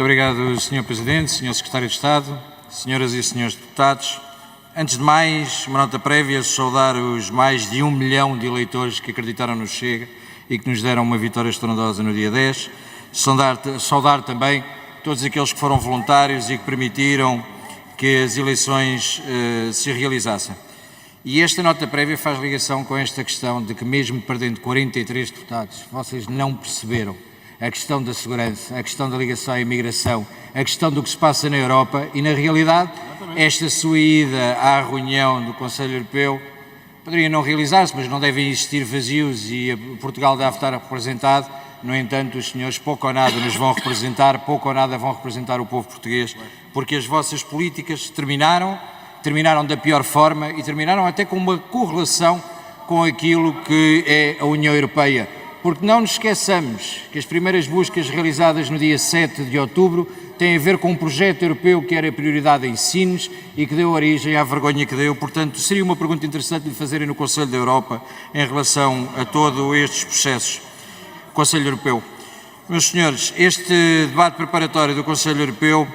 Muito obrigado, Sr. Presidente, Sr. Secretário de Estado, Senhoras e Senhores Deputados. Antes de mais, uma nota prévia, saudar os mais de 1 milhão de eleitores que acreditaram no Chega e que nos deram uma vitória estrondosa no dia 10. Saudar também todos aqueles que foram voluntários e que permitiram que as eleições se realizassem. E esta nota prévia faz ligação com esta questão de que, mesmo perdendo 43 deputados, vocês não perceberam a questão da segurança, a questão da ligação à imigração, a questão do que se passa na Europa e, na realidade, esta sua ida à reunião do Conselho Europeu poderia não realizar-se, mas não devem existir vazios e Portugal deve estar representado. No entanto, os senhores pouco ou nada nos vão representar, pouco ou nada vão representar o povo português, porque as vossas políticas terminaram da pior forma e terminaram até com uma correlação com aquilo que é a União Europeia. Porque não nos esqueçamos que as primeiras buscas realizadas no dia 7 de outubro têm a ver com um projeto europeu que era prioridade em Sines e que deu origem à vergonha que deu. Portanto, seria uma pergunta interessante de fazerem no Conselho da Europa em relação a todos estes processos. Conselho Europeu. Meus senhores, este debate preparatório do Conselho Europeu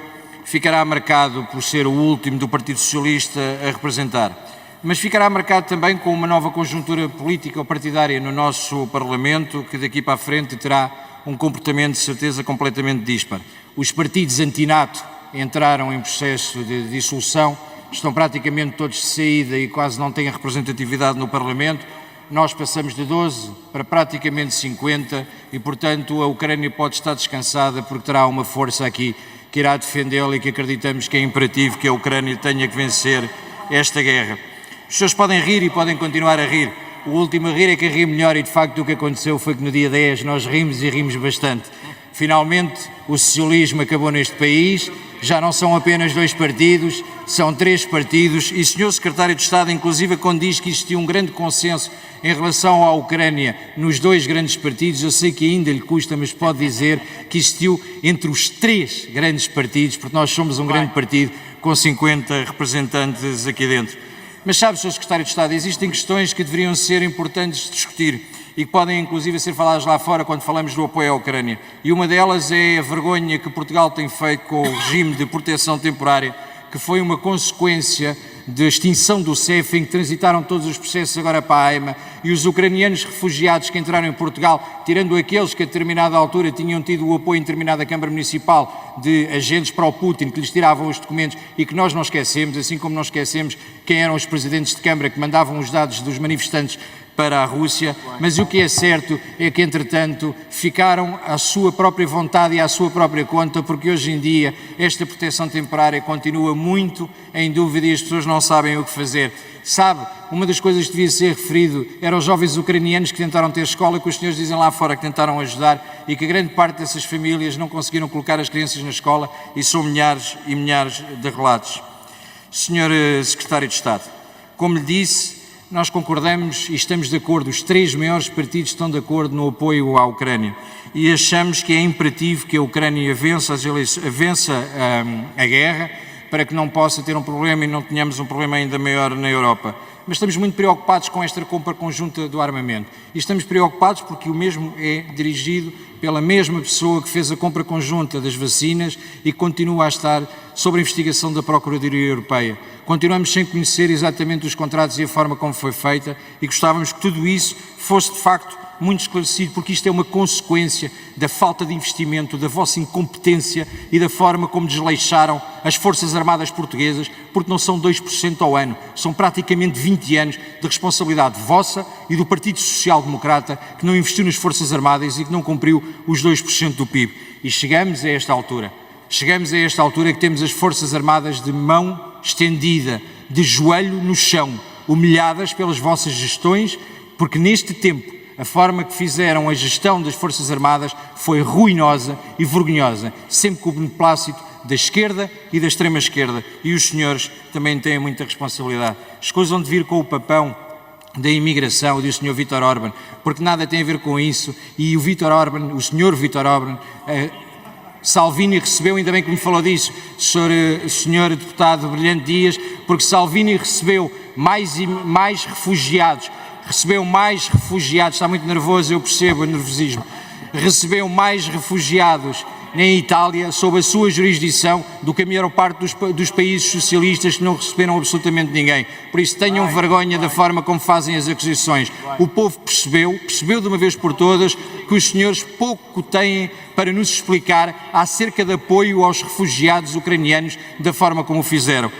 ficará marcado por ser o último do Partido Socialista a representar. Mas ficará marcado também com uma nova conjuntura política ou partidária no nosso Parlamento, que daqui para a frente terá um comportamento de certeza completamente dispar. Os partidos anti-NATO entraram em processo de dissolução, estão praticamente todos de saída e quase não têm representatividade no Parlamento. Nós passamos de 12 para praticamente 50 e, portanto, a Ucrânia pode estar descansada porque terá uma força aqui que irá defendê-la e que acreditamos que é imperativo que a Ucrânia tenha que vencer esta guerra. Os senhores podem rir e podem continuar a rir. O último a rir é que ri melhor e, de facto, o que aconteceu foi que no dia 10 nós rimos e rimos bastante. Finalmente, o socialismo acabou neste país, já não são apenas 2 partidos, são 3 partidos e o Sr. Secretário de Estado, inclusive, quando diz que existiu um grande consenso em relação à Ucrânia nos 2 grandes partidos, eu sei que ainda lhe custa, mas pode dizer que existiu entre os 3 grandes partidos, porque nós somos um grande partido com 50 representantes aqui dentro. Mas sabe, Sr. Secretário de Estado, existem questões que deveriam ser importantes de discutir e que podem inclusive ser faladas lá fora quando falamos do apoio à Ucrânia. E uma delas é a vergonha que Portugal tem feito com o regime de proteção temporária, que foi uma consequência da extinção do CEF, em que transitaram todos os processos agora para a AIMA, e os ucranianos refugiados que entraram em Portugal, tirando aqueles que a determinada altura tinham tido o apoio em determinada Câmara Municipal de agentes para o Putin, que lhes tiravam os documentos e que nós não esquecemos, assim como não esquecemos quem eram os presidentes de Câmara que mandavam os dados dos manifestantes para a Rússia, mas o que é certo é que, entretanto, ficaram à sua própria vontade e à sua própria conta, porque hoje em dia esta proteção temporária continua muito em dúvida e as pessoas não sabem o que fazer. Sabe, uma das coisas que devia ser referido eram os jovens ucranianos que tentaram ter escola, que os senhores dizem lá fora que tentaram ajudar e que grande parte dessas famílias não conseguiram colocar as crianças na escola e são milhares e milhares de relatos. Senhor Secretário de Estado, como lhe disse, nós concordamos e estamos de acordo, os 3 maiores partidos estão de acordo no apoio à Ucrânia e achamos que é imperativo que a Ucrânia vença a guerra para que não possa ter um problema e não tenhamos um problema ainda maior na Europa. Mas estamos muito preocupados com esta compra conjunta do armamento e estamos preocupados porque o mesmo é dirigido pela mesma pessoa que fez a compra conjunta das vacinas e continua a estar sob a investigação da Procuradoria Europeia. Continuamos sem conhecer exatamente os contratos e a forma como foi feita e gostávamos que tudo isso fosse de facto muito esclarecido, porque isto é uma consequência da falta de investimento, da vossa incompetência e da forma como desleixaram as Forças Armadas Portuguesas, porque não são 2% ao ano, são praticamente 20 anos de responsabilidade vossa e do Partido Social Democrata, que não investiu nas Forças Armadas e que não cumpriu os 2% do PIB. E chegamos a esta altura que temos as Forças Armadas de mão estendida, de joelho no chão, humilhadas pelas vossas gestões, porque neste tempo a forma que fizeram a gestão das Forças Armadas foi ruinosa e vergonhosa, sempre com o beneplácito da esquerda e da extrema-esquerda. E os senhores também têm muita responsabilidade. Escusam de vir com o papão da imigração do Sr. Vítor Orbán, porque nada tem a ver com isso. E o Vítor Orbán, o Sr. Vítor Orbán, Salvini recebeu, ainda bem que me falou disso, Sr. Deputado Brilhante Dias, porque Salvini recebeu mais refugiados, está muito nervoso, eu percebo o nervosismo, recebeu mais refugiados nem a Itália, sob a sua jurisdição, do que a maior parte dos países socialistas que não receberam absolutamente ninguém. Por isso tenham vergonha da forma como fazem as acusações. O povo percebeu de uma vez por todas que os senhores pouco têm para nos explicar acerca de apoio aos refugiados ucranianos da forma como o fizeram.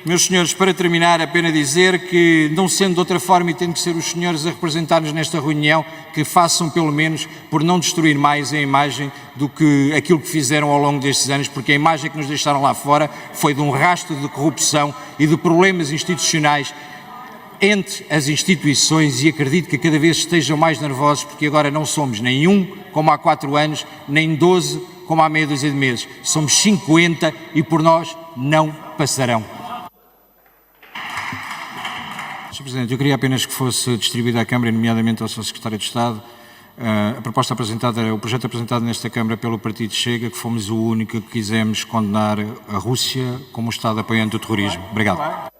Meus senhores, para terminar, apenas dizer que, não sendo de outra forma e tendo que ser os senhores a representar-nos nesta reunião, que façam pelo menos por não destruir mais a imagem do que aquilo que fizeram ao longo destes anos, porque a imagem que nos deixaram lá fora foi de um rastro de corrupção e de problemas institucionais entre as instituições, e acredito que cada vez estejam mais nervosos, porque agora não somos nem 1, como há 4 anos, nem 12, como há meia dúzia de meses. Somos 50 e por nós não passarão. Sr. Presidente, eu queria apenas que fosse distribuída à Câmara, nomeadamente ao Sr. Secretário de Estado, a proposta apresentada, o projeto apresentado nesta Câmara pelo Partido Chega, que fomos o único que quisemos condenar a Rússia como Estado apoiante do terrorismo. Obrigado.